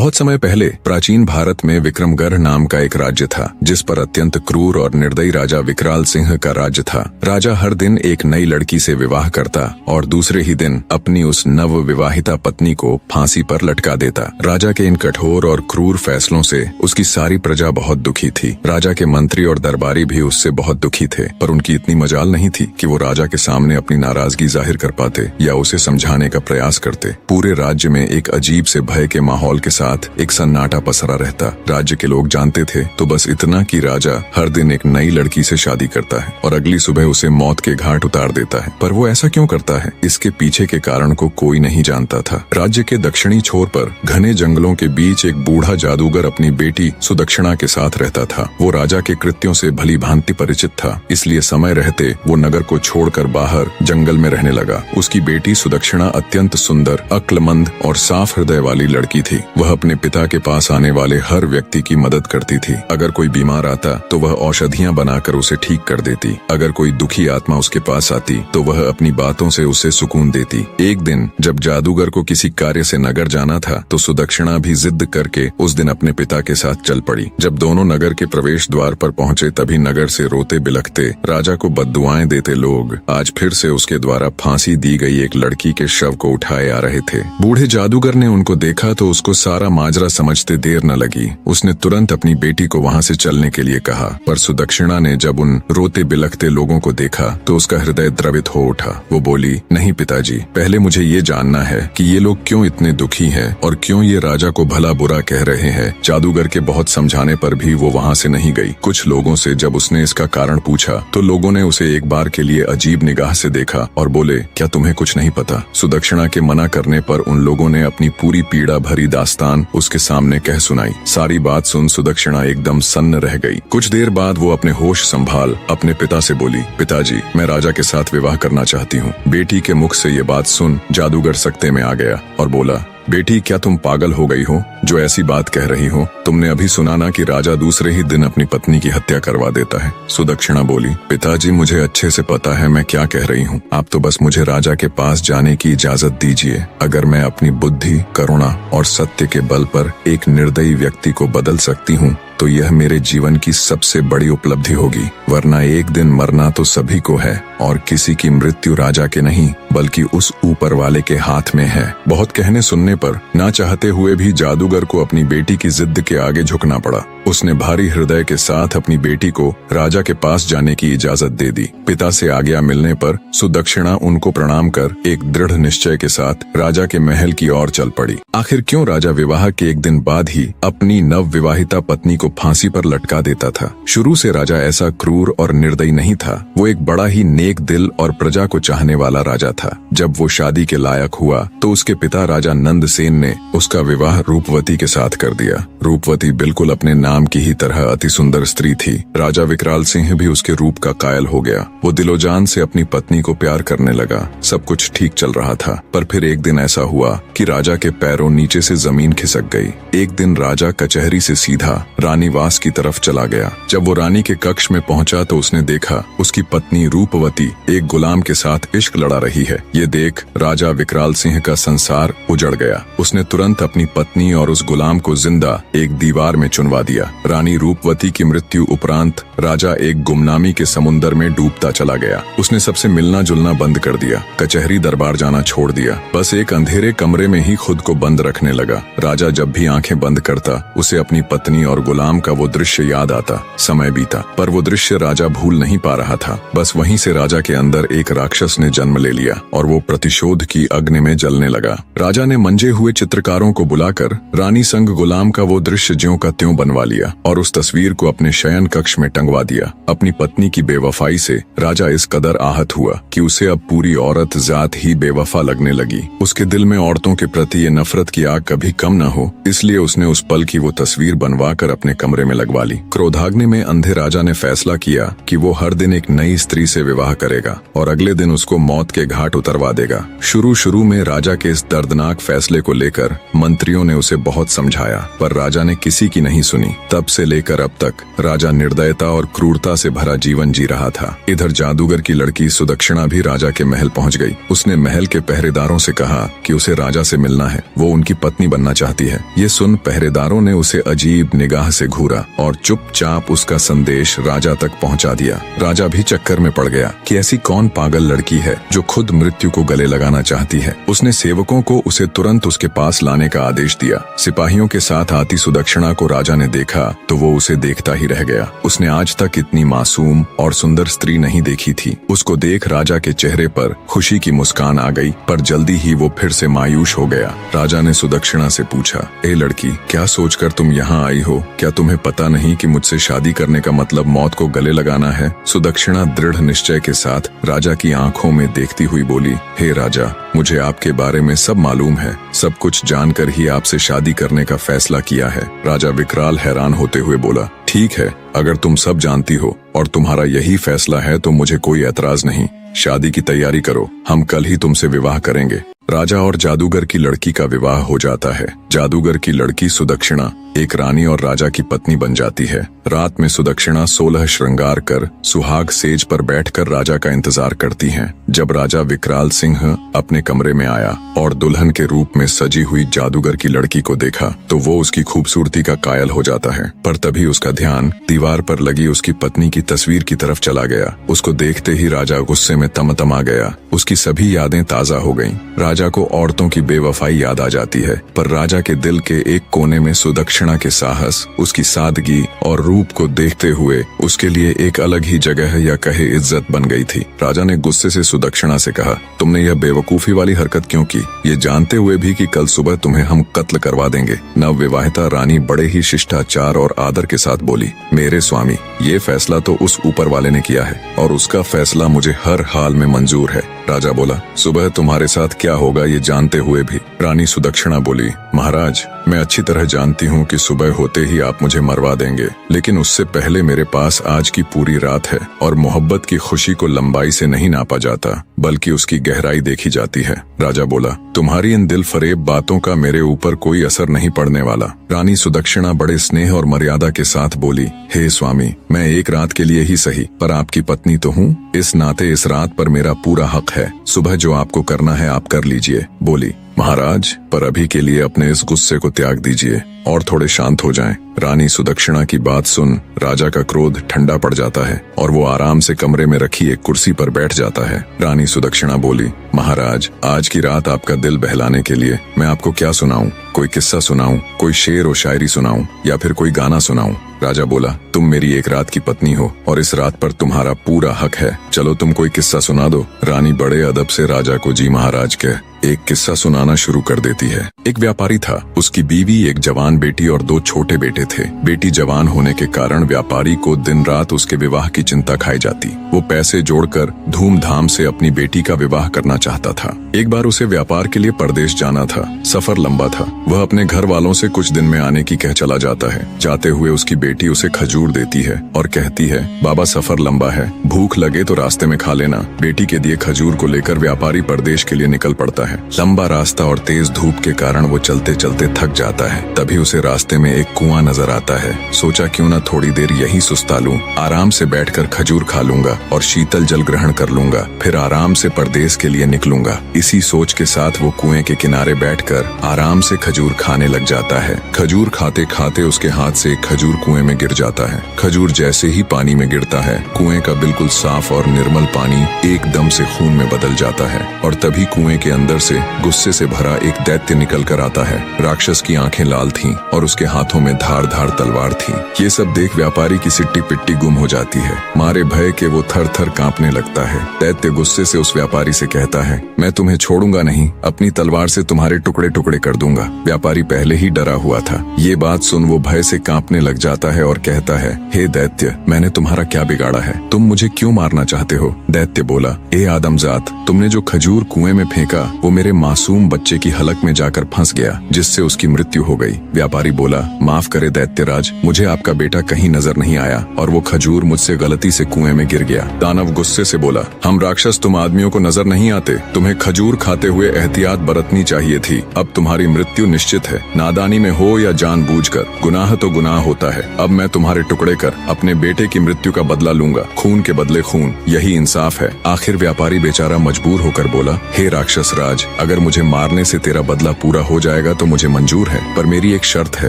बहुत समय पहले प्राचीन भारत में विक्रमगढ़ नाम का एक राज्य था, जिस पर अत्यंत क्रूर और निर्दयी राजा विकराल सिंह का राज्य था। राजा हर दिन एक नई लड़की से विवाह करता और दूसरे ही दिन अपनी उस नव विवाहिता पत्नी को फांसी पर लटका देता। राजा के इन कठोर और क्रूर फैसलों से उसकी सारी प्रजा बहुत दुखी थी। राजा के मंत्री और दरबारी भी उससे बहुत दुखी थे, पर उनकी इतनी मजाल नहीं थी कि वो राजा के सामने अपनी नाराजगी जाहिर कर पाते या उसे समझाने का प्रयास करते। पूरे राज्य में एक अजीब से भय के माहौल के साथ एक सन्नाटा पसरा रहता। राज्य के लोग जानते थे तो बस इतना कि राजा हर दिन एक नई लड़की से शादी करता है और अगली सुबह उसे मौत के घाट उतार देता है। पर वो ऐसा क्यों करता है, इसके पीछे के कारण को कोई नहीं जानता था। राज्य के दक्षिणी छोर पर घने जंगलों के बीच एक बूढ़ा जादूगर अपनी बेटी सुदक्षिणा के साथ रहता था। वो राजा के कृत्यों से भली भांति परिचित था, इसलिए समय रहते वो नगर को छोड़कर बाहर जंगल में रहने लगा। उसकी बेटी सुदक्षिणा अत्यंत सुंदर, अक्लमंद और साफ हृदय वाली लड़की थी। वह अपने पिता के पास आने वाले हर व्यक्ति की मदद करती थी। अगर कोई बीमार आता तो वह औषधियां बनाकर उसे ठीक कर देती। अगर कोई दुखी आत्मा उसके पास आती तो वह अपनी बातों से उसे सुकून देती। एक दिन जब जादूगर को किसी कार्य से नगर जाना था तो सुदक्षिणा भी जिद करके उस दिन अपने पिता के साथ चल पड़ी। जब दोनों नगर के प्रवेश द्वार पर पहुंचे तभी नगर से रोते बिलखते राजा को बद्दुआएं देते लोग आज फिर से उसके द्वारा फांसी दी गई एक लड़की के शव को उठाए आ रहे थे। बूढ़े जादूगर ने उनको देखा तो उसको सारा माजरा समझते देर न लगी। उसने तुरंत अपनी बेटी को वहां से चलने के लिए कहा, पर सुदक्षिणा ने जब उन रोते बिलखते लोगों को देखा तो उसका हृदय द्रवित हो उठा। वो बोली, नहीं पिताजी, पहले मुझे ये जानना है कि ये लोग क्यों इतने दुखी हैं और क्यों ये राजा को भला बुरा कह रहे हैं। जादूगर के बहुत समझाने पर भी वो वहां से नहीं गई। कुछ लोगों से जब उसने इसका कारण पूछा तो लोगों ने उसे एक बार के लिए अजीब निगाह से देखा और बोले, क्या तुम्हें कुछ नहीं पता? सुदक्षिणा के मना करने पर उन लोगों ने अपनी पूरी पीड़ा भरी दास्तान उसके सामने कह सुनाई। सारी बात सुन सुदक्षिणा एकदम सन्न रह गई। कुछ देर बाद वो अपने होश संभाल अपने पिता से बोली, पिताजी, मैं राजा के साथ विवाह करना चाहती हूँ। बेटी के मुख से ये बात सुन जादूगर सकते में आ गया और बोला, बेटी, क्या तुम पागल हो गई हो जो ऐसी बात कह रही हो? तुमने अभी सुना ना कि राजा दूसरे ही दिन अपनी पत्नी की हत्या करवा देता है। सुदक्षिणा बोली, पिताजी, मुझे अच्छे से पता है मैं क्या कह रही हूँ। आप तो बस मुझे राजा के पास जाने की इजाजत दीजिए। अगर मैं अपनी बुद्धि, करुणा और सत्य के बल पर एक निर्दयी व्यक्ति को बदल सकती हूँ तो यह मेरे जीवन की सबसे बड़ी उपलब्धि होगी, वरना एक दिन मरना तो सभी को है और किसी की मृत्यु राजा के नहीं बल्कि उस ऊपर वाले के हाथ में है। बहुत कहने सुनने पर ना चाहते हुए भी जादूगर को अपनी बेटी की जिद के आगे झुकना पड़ा। उसने भारी हृदय के साथ अपनी बेटी को राजा के पास जाने की इजाजत दे दी। पिता से आज्ञा मिलने पर सुदक्षिणा उनको प्रणाम कर एक दृढ़ निश्चय के साथ राजा के महल की ओर चल पड़ी। आखिर क्यों राजा विवाह के एक दिन बाद ही अपनी नव विवाहिता पत्नी को फांसी पर लटका देता था? शुरू से राजा ऐसा क्रूर और निर्दयी नहीं था। वो एक बड़ा ही नेक दिल और प्रजा को चाहने वाला राजा था। जब वो शादी के लायक हुआ तो उसके पिता राजा नंदसेन ने उसका विवाह रूपवती के साथ कर दिया। रूपवती बिल्कुल अपने नाम की ही तरह अति सुंदर स्त्री थी। राजा विकराल सिंह भी उसके रूप का कायल हो गया। वो दिलोजान से अपनी पत्नी को प्यार करने लगा। सब कुछ ठीक चल रहा था, पर फिर एक दिन ऐसा हुआ कि राजा के पैरों नीचे से जमीन खिसक गई। एक दिन राजा कचहरी से सीधा रानीवास की तरफ चला गया। जब वो रानी के कक्ष में पहुंचा तो उसने देखा उसकी पत्नी रूपवती एक गुलाम के साथ इश्क लड़ा रही है। ये देख राजा विकराल सिंह का संसार उजड़ गया। उसने तुरंत अपनी पत्नी और उस गुलाम को जिंदा एक दीवार में चुनवा दिया। रानी रूपवती की मृत्यु उपरांत राजा एक गुमनामी के समुंदर में डूबता चला गया। उसने सबसे मिलना जुलना बंद कर दिया, कचहरी दरबार जाना छोड़ दिया। बस एक अंधेरे कमरे में ही खुद को बंद रखने लगा। राजा जब भी आंखें बंद करता उसे अपनी पत्नी और गुलाम का वो दृश्य याद आता। समय बीता पर वो दृश्य राजा भूल नहीं पा रहा था। बस वहीं से राजा के अंदर एक राक्षस ने जन्म ले लिया और वो प्रतिशोध की अग्नि में जलने लगा। राजा ने मंजे हुए चित्रकारों को बुलाकर रानी संग गुलाम का वो दृश्य ज्यों का त्यों बनवा लिया और उस तस्वीर को अपने शयन कक्ष में टंगवा दिया। अपनी पत्नी की बेवफाई से राजा इस कदर आहत हुआ कि उसे अब पूरी औरत जात ही बेवफा लगने लगी। उसके दिल में औरतों के प्रति ये नफरत की आग कभी कम न हो, इसलिए उसने उस पल की वो तस्वीर बनवा कर अपने कमरे में लगवा ली। क्रोधाग्नि में अंधे राजा ने फैसला किया कि वो हर दिन एक नई स्त्री से विवाह करेगा और अगले दिन उसको मौत के घाट उतरवा देगा। शुरू में राजा के इस दर्दनाक फैसले को लेकर मंत्रियों ने उसे बहुत समझाया, पर राजा ने किसी की नहीं सुनी। तब से लेकर अब तक राजा निर्दयता और क्रूरता से भरा जीवन जी रहा था। इधर जादूगर की लड़की सुदक्षिणा भी राजा के महल पहुंच गई। उसने महल के पहरेदारों से कहा कि उसे राजा से मिलना है, वो उनकी पत्नी बनना चाहती है। ये सुन पहरेदारों ने उसे अजीब निगाह से घूरा और चुपचाप उसका संदेश राजा तक पहुंचा दिया। राजा भी चक्कर में पड़ गया कि ऐसी कौन पागल लड़की है जो खुद मृत्यु को गले लगाना चाहती है। उसने सेवकों को उसे तुरंत उसके पास लाने का आदेश दिया। सिपाहियों के साथ आती सुदक्षिणा को राजा ने देखा तो वो उसे देखता ही रह गया। उसने आज तक इतनी मासूम और सुंदर स्त्री नहीं देखी थी। उसको देख राजा के चेहरे पर खुशी की मुस्कान आ गई, पर जल्दी ही वो फिर से मायूस हो गया। राजा ने सुदक्षिणा से पूछा, ए लड़की, क्या सोचकर तुम यहाँ आई हो? क्या तुम्हें पता नहीं कि मुझसे शादी करने का मतलब मौत को गले लगाना है? सुदक्षिणा दृढ़ निश्चय के साथ राजा की आंखों में देखती हुई बोली, हे राजा, मुझे आपके बारे में सब मालूम है। सब कुछ जानकर ही आपसे शादी करने का फैसला किया है। राजा विकराल हैरान होते हुए बोला, ठीक है, अगर तुम सब जानती हो और तुम्हारा यही फैसला है तो मुझे कोई एतराज नहीं। शादी की तैयारी करो, हम कल ही तुमसे विवाह करेंगे। राजा और जादूगर की लड़की का विवाह हो जाता है। जादूगर की लड़की सुदक्षिणा एक रानी और राजा की पत्नी बन जाती है। रात में सुदक्षिणा 16 श्रृंगार कर सुहाग सेज पर बैठकर राजा का इंतजार करती हैं। जब राजा विकराल सिंह अपने कमरे में आया और दुल्हन के रूप में सजी हुई जादूगर की लड़की को देखा तो वो उसकी खूबसूरती का कायल हो जाता है। पर तभी उसका ध्यान दीवार पर लगी उसकी पत्नी की तस्वीर की तरफ चला गया। उसको देखते ही राजा गुस्से में तमतमा गया। उसकी सभी यादें ताजा हो गईं। राजा को औरतों की बेवफाई याद आ जाती है, पर राजा के दिल के एक कोने में सुदक्षिणा के साहस, उसकी सादगी और रूप को देखते हुए उसके लिए एक अलग ही जगह या कहे इज्जत बन गई थी। राजा ने गुस्से से सुदक्षिणा से कहा, तुमने यह बेवकूफी वाली हरकत क्यों की, ये जानते हुए भी कि कल सुबह तुम्हें हम कत्ल करवा देंगे? नवविवाहिता रानी बड़े ही शिष्टाचार और आदर के साथ बोली, मेरे स्वामी, ये फैसला तो उस ऊपर वाले ने किया है और उसका फैसला मुझे हर हाल में मंजूर है। राजा बोला, सुबह तुम्हारे साथ क्या होगा ये जानते हुए भी? रानी सुदक्षिणा बोली, महाराज, मैं अच्छी तरह जानती हूँ कि सुबह होते ही आप मुझे मरवा देंगे, लेकिन उससे पहले मेरे पास आज की पूरी रात है और मोहब्बत की खुशी को लंबाई से नहीं नापा जाता बल्कि उसकी गहराई देखी जाती है। राजा बोला, तुम्हारी इन दिल फरेब बातों का मेरे ऊपर कोई असर नहीं पड़ने वाला। रानी सुदक्षिणा बड़े स्नेह और मर्यादा के साथ बोली, हे स्वामी, मैं एक रात के लिए ही सही पर आपकी पत्नी तो हूँ। इस नाते इस रात पर मेरा पूरा हक है। सुबह जो आपको करना है आप कर लीजिए। बोली, महाराज, पर अभी के लिए अपने इस गुस्से को त्याग दीजिए और थोड़े शांत हो जाएं। रानी सुदक्षिणा की बात सुन राजा का क्रोध ठंडा पड़ जाता है और वो आराम से कमरे में रखी एक कुर्सी पर बैठ जाता है। रानी सुदक्षिणा बोली, महाराज, आज की रात आपका दिल बहलाने के लिए मैं आपको क्या सुनाऊं? कोई किस्सा सुनाऊं, कोई शेर और शायरी सुनाऊं या फिर कोई गाना सुनाऊं? राजा बोला, तुम मेरी एक रात की पत्नी हो और इस रात पर तुम्हारा पूरा हक है। चलो तुम कोई किस्सा सुना दो। रानी बड़े अदब से राजा को जी महाराज कह एक किस्सा सुनाना शुरू कर देती है। एक व्यापारी था, उसकी बीवी, एक जवान बेटी और 2 छोटे बेटे थे। बेटी जवान होने के कारण व्यापारी को दिन रात उसके विवाह की चिंता खाई जाती। वो पैसे जोड़कर धूमधाम से अपनी बेटी का विवाह करना चाहता था। एक बार उसे व्यापार के लिए परदेश जाना था। सफर लंबा था। वह अपने घर वालों से कुछ दिन में आने की कह चला जाता है। जाते हुए उसकी बेटी उसे खजूर देती है और कहती है, बाबा, सफर लंबा है, भूख लगे तो रास्ते में खा लेना। बेटी के दिए खजूर को लेकर व्यापारी परदेश के लिए निकल पड़ता है। लंबा रास्ता और तेज धूप के कारण वो चलते चलते थक जाता है। तभी उसे रास्ते में एक कुआं नजर आता है। सोचा क्यों न थोड़ी देर यहीं सुस्ता लूं, आराम से बैठकर खजूर खा लूंगा और शीतल जल ग्रहण कर लूंगा, फिर आराम से परदेश के लिए निकलूंगा। इसी सोच के साथ वो कुएं के किनारे बैठकर आराम से खजूर खाने लग जाता है। खजूर खाते खाते उसके हाथ से एक खजूर कुएं में गिर जाता है। खजूर जैसे ही पानी में गिरता है, कुएं का बिल्कुल साफ और निर्मल पानी एकदम से खून में बदल जाता है और तभी कुएं के अंदर से गुस्से से भरा एक दैत्य निकल कर आता है। राक्षस की आंखें लाल थीं और उसके हाथों में धार धार तलवार थी। ये सब देख व्यापारी की सिट्टी पिट्टी गुम हो जाती है। मारे भय के वो थर थर कांपने लगता है। दैत्य गुस्से से उस व्यापारी से कहता है, मैं तुम्हें छोड़ूंगा नहीं, अपनी तलवार से तुम्हारे टुकड़े टुकड़े कर दूंगा। व्यापारी पहले ही डरा हुआ था। ये बात सुन वो भय से कांपने लग जाता है और कहता है, हे दैत्य, मैंने तुम्हारा क्या बिगाड़ा है? तुम मुझे क्यों मारना चाहते हो? दैत्य बोला, ए आदमजात, तुमने जो खजूर कुएं में फेंका वो वो मेरे मासूम बच्चे की हलक में जाकर फंस गया, जिससे उसकी मृत्यु हो गई। व्यापारी बोला, माफ करे दैत्यराज, मुझे आपका बेटा कहीं नजर नहीं आया और वो खजूर मुझसे गलती से कुएं में गिर गया। दानव गुस्से से बोला, हम राक्षस तुम आदमियों को नजर नहीं आते, तुम्हें खजूर खाते हुए एहतियात बरतनी चाहिए थी। अब तुम्हारी मृत्यु निश्चित है, नादानी में हो या जानबूझकर, गुनाह तो गुनाह होता है। अब मैं तुम्हारे टुकड़े कर अपने बेटे की मृत्यु का बदला लूंगा, खून के बदले खून, यही इंसाफ है। आखिर व्यापारी बेचारा मजबूर होकर बोला, हे राक्षस राज, अगर मुझे मारने से तेरा बदला पूरा हो जाएगा तो मुझे मंजूर है, पर मेरी एक शर्त है।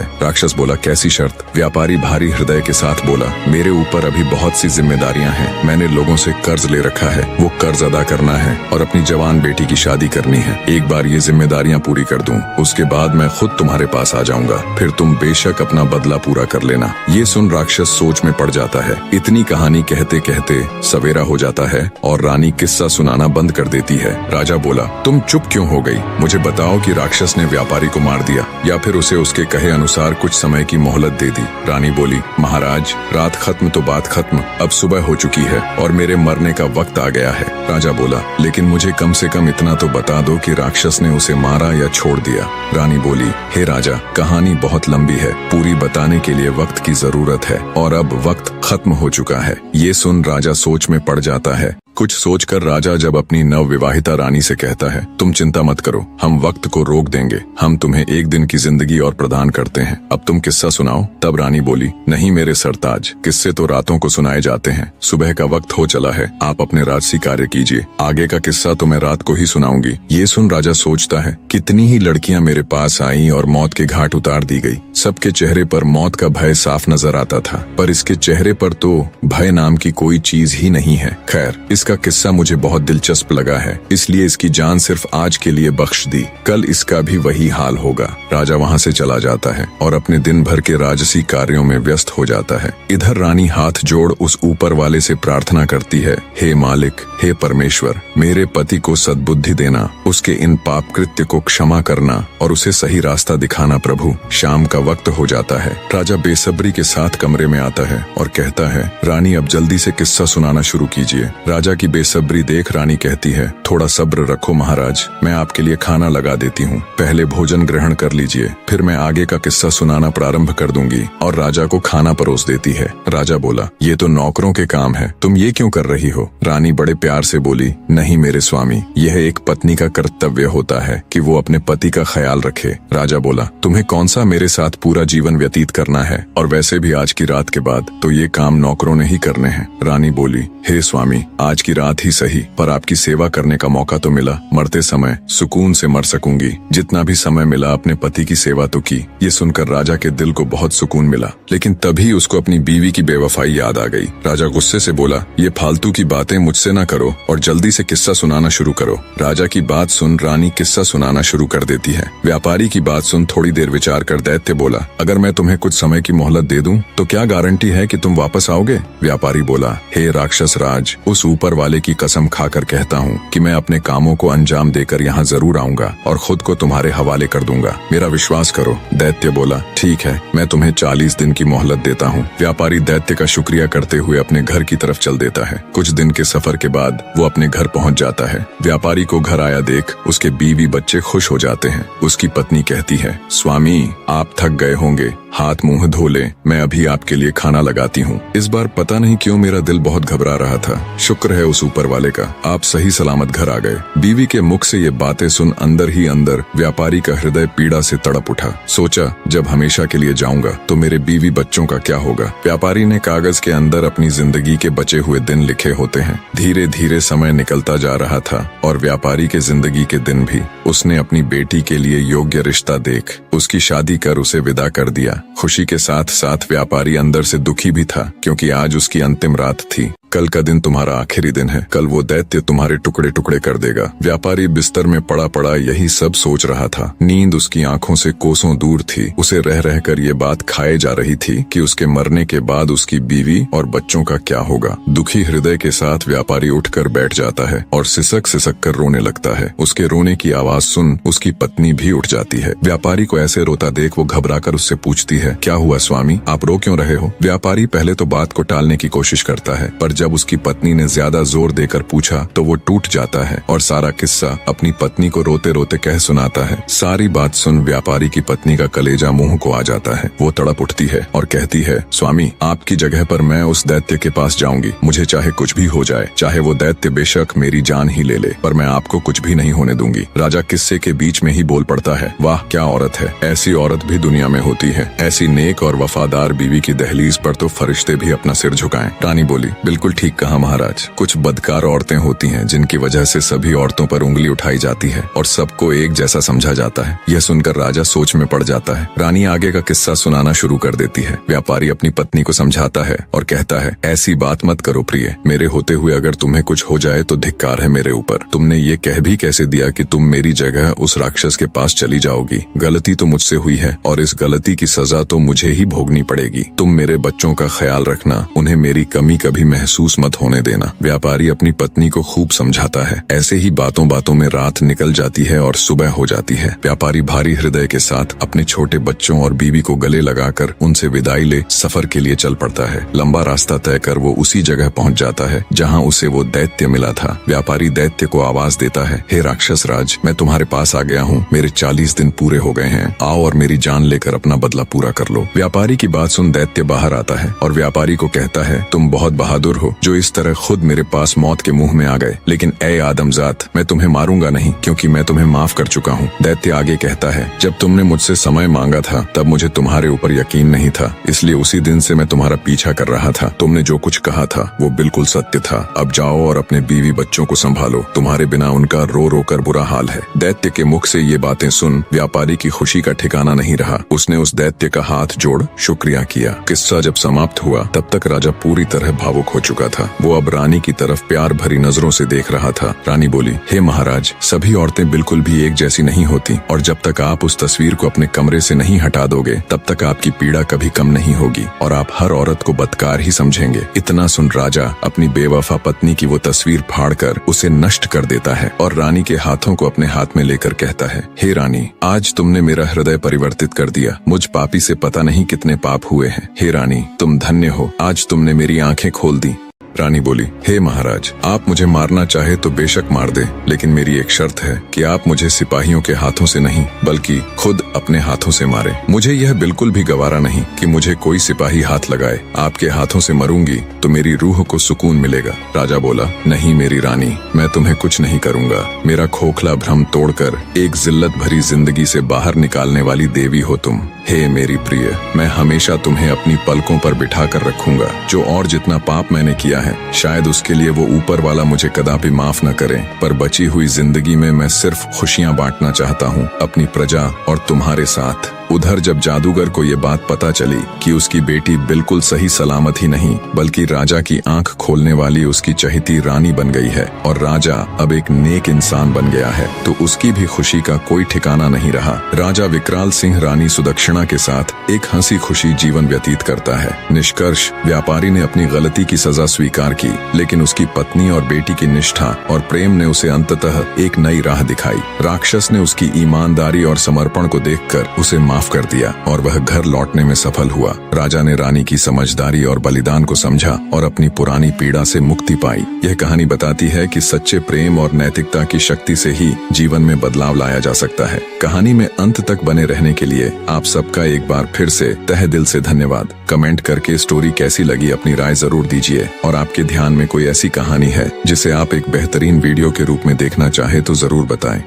राक्षस बोला, कैसी शर्त? व्यापारी भारी हृदय के साथ बोला, मेरे ऊपर अभी बहुत सी जिम्मेदारियां हैं, मैंने लोगों से कर्ज ले रखा है, वो कर्ज अदा करना है और अपनी जवान बेटी की शादी करनी है। एक बार ये जिम्मेदारियां पूरी कर दूं, उसके बाद मैं खुद तुम्हारे पास आ जाऊंगा, फिर तुम बेशक अपना बदला पूरा कर लेना। ये सुन राक्षस सोच में पड़ जाता है। इतनी कहानी कहते कहते सवेरा हो जाता है और रानी किस्सा सुनाना बंद कर देती है। राजा बोला, तुम चुप क्यों हो गई? मुझे बताओ कि राक्षस ने व्यापारी को मार दिया या फिर उसे उसके कहे अनुसार कुछ समय की मोहलत दे दी। रानी बोली, महाराज, रात खत्म तो बात खत्म, अब सुबह हो चुकी है और मेरे मरने का वक्त आ गया है। राजा बोला, लेकिन मुझे कम से कम इतना तो बता दो कि राक्षस ने उसे मारा या छोड़ दिया। रानी बोली, हे राजा, कहानी बहुत लंबी है, पूरी बताने के लिए वक्त की जरूरत है और अब वक्त खत्म हो चुका है। ये सुन राजा सोच में पड़ जाता है। कुछ सोचकर राजा जब अपनी नवविवाहिता रानी से कहता है, तुम चिंता मत करो, हम वक्त को रोक देंगे, हम तुम्हें एक दिन की जिंदगी और प्रदान करते हैं, अब तुम किस्सा सुनाओ। तब रानी बोली, नहीं मेरे सरताज, किस्से तो रातों को सुनाए जाते हैं, सुबह का वक्त हो चला है, आप अपने राजसी कार्य कीजिए, आगे का किस्सा तो मैं रात को ही सुनाऊंगी। ये सुन राजा सोचता है, कितनी ही लड़कियां मेरे पास आईं और मौत के घाट उतार दी गई, सबके चेहरे पर मौत का भय साफ नजर आता था, पर इसके चेहरे पर तो भय नाम की कोई चीज ही नहीं है। खैर, इसका किस्सा मुझे बहुत दिलचस्प लगा है, इसलिए इसकी जान सिर्फ आज के लिए बख्श दी, कल इसका भी वही हाल होगा। राजा वहाँ से चला जाता है और अपने दिन भर के राजसी कार्यों में व्यस्त हो जाता है। इधर रानी हाथ जोड़ उस ऊपर वाले से प्रार्थना करती है, हे मालिक, हे परमेश्वर, मेरे पति को सद्बुद्धि देना, उसके इन पाप कृत्य को क्षमा करना और उसे सही रास्ता दिखाना प्रभु। शाम का वक्त हो जाता है। राजा बेसब्री के साथ कमरे में आता है और कहता है, रानी अब जल्दी से किस्सा सुनाना शुरू कीजिए। राजा की बेसब्री देख रानी कहती है, थोड़ा सब्र रखो महाराज, मैं आपके लिए खाना लगा देती हूँ, पहले भोजन ग्रहण कर लीजिए, फिर मैं आगे का किस्सा सुनाना प्रारंभ कर दूंगी। और राजा को खाना परोस देती है। राजा बोला, ये तो नौकरों के काम है, तुम ये क्यों कर रही हो? रानी बड़े प्यार से बोली, नहीं मेरे स्वामी, यह एक पत्नी का कर्तव्य होता है कि वो अपने पति का ख्याल रखे। राजा बोला, तुम्हें कौन सा मेरे साथ पूरा जीवन व्यतीत करना है, और वैसे भी आज की रात के बाद तो ये काम नौकरों ने ही करने हैं। रानी बोली, हे स्वामी, आज की रात ही सही, पर आपकी सेवा करने का मौका तो मिला, मरते समय सुकून से मर सकूंगी, जितना भी समय मिला अपने पति की सेवा तो की। ये सुनकर राजा के दिल को बहुत सुकून मिला, लेकिन तभी उसको अपनी बीवी की बेवफाई याद आ गई। राजा गुस्से से बोला, ये फालतू की बातें मुझसे न करो और जल्दी से किस्सा सुनाना शुरू करो। राजा की बात सुन रानी किस्सा सुनाना शुरू कर देती है। व्यापारी की बात सुन थोड़ी देर विचार कर दैत्य बोला, अगर मैं तुम्हें कुछ समय की मोहलत दे दूं तो क्या गारंटी है कि तुम वापस आओगे? व्यापारी बोला, हे राक्षस राज, उस ऊपर वाले की कसम खाकर कहता हूँ कि मैं अपने कामों को अंजाम देकर यहाँ जरूर आऊंगा और खुद को तुम्हारे हवाले कर दूंगा, मेरा विश्वास करो। दैत्य बोला, ठीक है, मैं तुम्हें 40 दिन की मोहलत देता हूँ। व्यापारी दैत्य का शुक्रिया करते हुए अपने घर की तरफ चल देता है। कुछ दिन के सफर के बाद वो अपने घर पहुँच जाता है। व्यापारी को घर आया देख उसके बीवी बच्चे खुश हो जाते हैं। उसकी पत्नी कहती है, स्वामी, आप थक गए होंगे, हाथ मुंह धो ले, मैं अभी आपके लिए खाना लगाती हूँ। इस बार पता नहीं क्यों मेरा दिल बहुत घबरा रहा था, शुक्र है उस ऊपर वाले का, आप सही सलामत घर आ गए। बीवी के मुख से ये बातें सुन अंदर ही अंदर व्यापारी का हृदय पीड़ा से तड़प उठा। सोचा, जब हमेशा के लिए जाऊंगा तो मेरे बीवी बच्चों का क्या होगा? व्यापारी ने कागज के अंदर अपनी जिंदगी के बचे हुए दिन लिखे होते हैं। धीरे धीरे समय निकलता जा रहा था और व्यापारी के जिंदगी के दिन भी। उसने अपनी बेटी के लिए योग्य रिश्ता देख उसकी शादी कर उसे विदा कर दिया। खुशी के साथ साथ व्यापारी अंदर से दुखी भी था, क्योंकि आज उसकी अंतिम रात थी। कल का दिन तुम्हारा आखिरी दिन है, कल वो दैत्य तुम्हारे टुकड़े टुकड़े कर देगा। व्यापारी बिस्तर में पड़ा पड़ा यही सब सोच रहा था। नींद उसकी आंखों से कोसों दूर थी। उसे रह रहकर ये बात खाए जा रही थी कि उसके मरने के बाद उसकी बीवी और बच्चों का क्या होगा। दुखी हृदय के साथ व्यापारी उठकर बैठ जाता है और सिसक सिसक कर रोने लगता है। उसके रोने की आवाज सुन उसकी पत्नी भी उठ जाती है। व्यापारी को ऐसे रोता देख वो घबराकर उससे पूछती है, क्या हुआ स्वामी, आप रो क्यों रहे हो? व्यापारी पहले तो बात को टालने की कोशिश करता है, पर जब उसकी पत्नी ने ज्यादा जोर देकर पूछा तो वो टूट जाता है और सारा किस्सा अपनी पत्नी को रोते रोते कह सुनाता है। सारी बात सुन व्यापारी की पत्नी का कलेजा मुंह को आ जाता है। वो तड़प उठती है और कहती है, स्वामी, आपकी जगह पर मैं उस दैत्य के पास जाऊंगी। मुझे चाहे कुछ भी हो जाए, चाहे वो दैत्य बेशक मेरी जान ही ले ले, पर मैं आपको कुछ भी नहीं होने दूंगी। राजा किस्से के बीच में ही बोल पड़ता है, वाह क्या औरत है, ऐसी औरत भी दुनिया में होती है। ऐसी नेक और वफादार बीवी की दहलीज पर तो फरिश्ते भी अपना सिर झुकाएं। रानी बोली, बिल्कुल ठीक कहा महाराज। कुछ बदकार औरतें होती हैं जिनकी वजह से सभी औरतों पर उंगली उठाई जाती है और सबको एक जैसा समझा जाता है। यह सुनकर राजा सोच में पड़ जाता है। रानी आगे का किस्सा सुनाना शुरू कर देती है। व्यापारी अपनी पत्नी को समझाता है और कहता है, ऐसी बात मत करो प्रिय, मेरे होते हुए अगर तुम्हें कुछ हो जाए तो धिक्कार है मेरे ऊपर। तुमने ये कह भी कैसे दिया कि तुम मेरी जगह उस राक्षस के पास चली जाओगी? गलती तो मुझसे हुई है और इस गलती की सजा तो मुझे ही भोगनी पड़ेगी। तुम मेरे बच्चों का ख्याल रखना, उन्हें मेरी कमी कभी महसूस मत होने देना। व्यापारी अपनी पत्नी को खूब समझाता है। ऐसे ही बातों बातों में रात निकल जाती है और सुबह हो जाती है। व्यापारी भारी हृदय के साथ अपने छोटे बच्चों और बीवी को गले लगाकर उनसे विदाई ले सफर के लिए चल पड़ता है। लंबा रास्ता तय कर वो उसी जगह पहुंच जाता है जहां उसे वो दैत्य मिला था। व्यापारी दैत्य को आवाज देता है, हे राक्षस राज, मैं तुम्हारे पास आ गया हूँ। मेरे 40 दिन पूरे हो गए हैं। आओ और मेरी जान लेकर अपना बदला पूरा कर लो। व्यापारी की बात सुन दैत्य बाहर आता है और व्यापारी को कहता है, तुम बहुत बहादुर हो जो इस तरह खुद मेरे पास मौत के मुंह में आ गए, लेकिन ए आदमजात, मैं तुम्हें मारूंगा नहीं क्योंकि मैं तुम्हें माफ कर चुका हूँ। दैत्य आगे कहता है, जब तुमने मुझसे समय मांगा था तब मुझे तुम्हारे ऊपर यकीन नहीं था, इसलिए उसी दिन से मैं तुम्हारा पीछा कर रहा था। तुमने जो कुछ कहा था वो बिल्कुल सत्य था। अब जाओ और अपने बीवी बच्चों को संभालो, तुम्हारे बिना उनका रो रो कर बुरा हाल है। दैत्य के मुख से ये बातें सुन व्यापारी की खुशी का ठिकाना नहीं रहा। उसने उस दैत्य का हाथ जोड़ शुक्रिया किया। किस्सा जब समाप्त हुआ तब तक राजा पूरी तरह भावुक हो चुका था। वो अब रानी की तरफ प्यार भरी नजरों से देख रहा था। रानी बोली, हे महाराज, सभी औरतें बिल्कुल भी एक जैसी नहीं होती और जब तक आप उस तस्वीर को अपने कमरे से नहीं हटा दोगे तब तक आपकी पीड़ा कभी कम नहीं होगी और आप हर औरत को बदकार ही समझेंगे। इतना सुन राजा अपनी बेवफा पत्नी की वो तस्वीर फाड़कर उसे नष्ट कर देता है और रानी के हाथों को अपने हाथ में लेकर कहता है, हे रानी, आज तुमने मेरा हृदय परिवर्तित कर दिया। मुझ पापी से पता नहीं कितने पाप हुए हैं। हे रानी, तुम धन्य हो, आज तुमने मेरी आंखें खोल दी। रानी बोली, हे महाराज, आप मुझे मारना चाहे तो बेशक मार दे, लेकिन मेरी एक शर्त है कि आप मुझे सिपाहियों के हाथों से नहीं बल्कि खुद अपने हाथों से मारे। मुझे यह बिल्कुल भी गवारा नहीं कि मुझे कोई सिपाही हाथ लगाए। आपके हाथों से मरूंगी तो मेरी रूह को सुकून मिलेगा। राजा बोला, नहीं मेरी रानी, मैं तुम्हें कुछ नहीं करूंगा। मेरा खोखला भ्रम तोड़कर एक जिल्लत भरी जिंदगी से बाहर निकालने वाली देवी हो तुम। हे मेरी प्रिय, मैं हमेशा तुम्हें अपनी पलकों पर बिठा कर रखूंगा। जो और जितना पाप मैंने किया है, शायद उसके लिए वो ऊपर वाला मुझे कदापि माफ न करे, पर बची हुई जिंदगी में मैं सिर्फ खुशियां बांटना चाहता हूँ अपनी प्रजा और तुम्हारे साथ। उधर जब जादूगर को ये बात पता चली कि उसकी बेटी बिल्कुल सही सलामत ही नहीं बल्कि राजा की आंख खोलने वाली उसकी चहेती रानी बन गई है और राजा अब एक नेक इंसान बन गया है, तो उसकी भी खुशी का कोई ठिकाना नहीं रहा। राजा विकराल सिंह रानी सुदक्षिणा के साथ एक हंसी खुशी जीवन व्यतीत करता है। निष्कर्ष, व्यापारी ने अपनी गलती की सजा स्वीकार की, लेकिन उसकी पत्नी और बेटी की निष्ठा और प्रेम ने उसे अंततः एक नई राह दिखाई। राक्षस ने उसकी ईमानदारी और समर्पण को देखकर उसे माफ कर दिया और वह घर लौटने में सफल हुआ। राजा ने रानी की समझदारी और बलिदान को समझा और अपनी पुरानी पीड़ा से मुक्ति पाई। यह कहानी बताती है कि सच्चे प्रेम और नैतिकता की शक्ति से ही जीवन में बदलाव लाया जा सकता है। कहानी में अंत तक बने रहने के लिए आप सबका एक बार फिर से तहे दिल से धन्यवाद। कमेंट करके स्टोरी कैसी लगी अपनी राय जरूर दीजिए और आपके ध्यान में कोई ऐसी कहानी है जिसे आप एक बेहतरीन वीडियो के रूप में देखना चाहे तो जरूर बताएं।